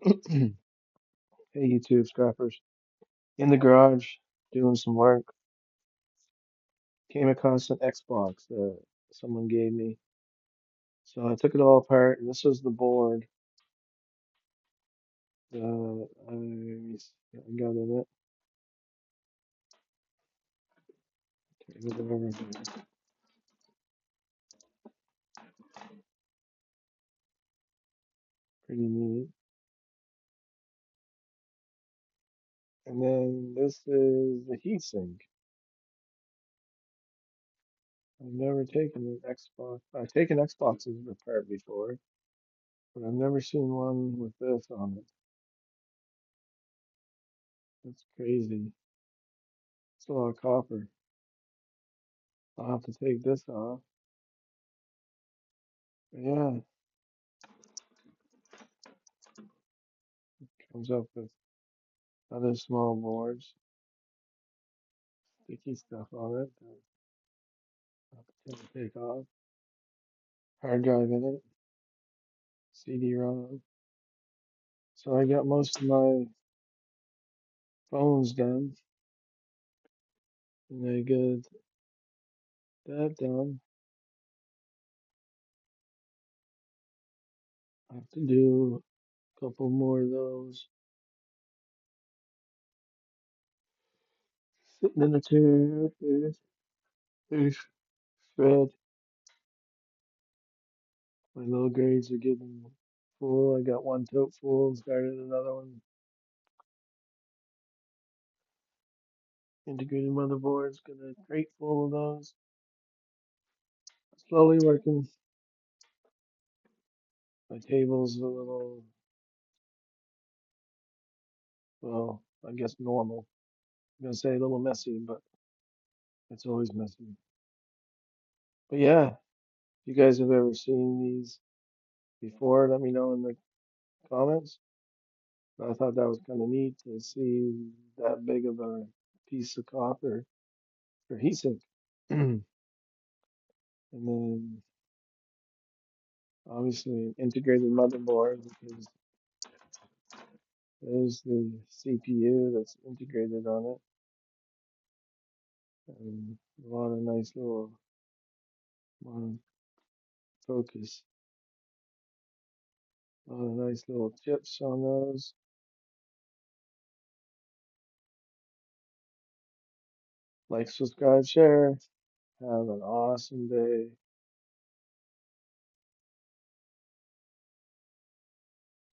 Hey, YouTube scrappers. In the garage, doing some work. Came across an Xbox that someone gave me. So I took it all apart, and this was the board that I got in it. Turn it over here. Pretty neat. And then this is the heatsink. I've never taken an Xbox. I've taken Xboxes apart before, but I've never seen one with this on it. That's crazy. It's a lot of copper. I'll have to take this off. But yeah, comes up with other small boards, sticky stuff on it that I'll have to take off. Hard drive in it, CD-ROM. So I got most of my phones done, and I got that done. I have to do a couple more of those. Sitting in the chair, there's shred. My low grades are getting full. I got one tote full, started another one. Integrated motherboards, got a crate full of those. Slowly working. My table's a little, well, I guess normal. I'm gonna say a little messy, but it's always messy. But yeah, if you guys have ever seen these before, let me know in the comments. But I thought that was kind of neat to see that big of a piece of copper for heatsink. And then obviously an integrated motherboard because there's the CPU that's integrated on it. And a lot of nice little mon focus. A lot of nice little chips on those. Like, subscribe, share. Have an awesome day.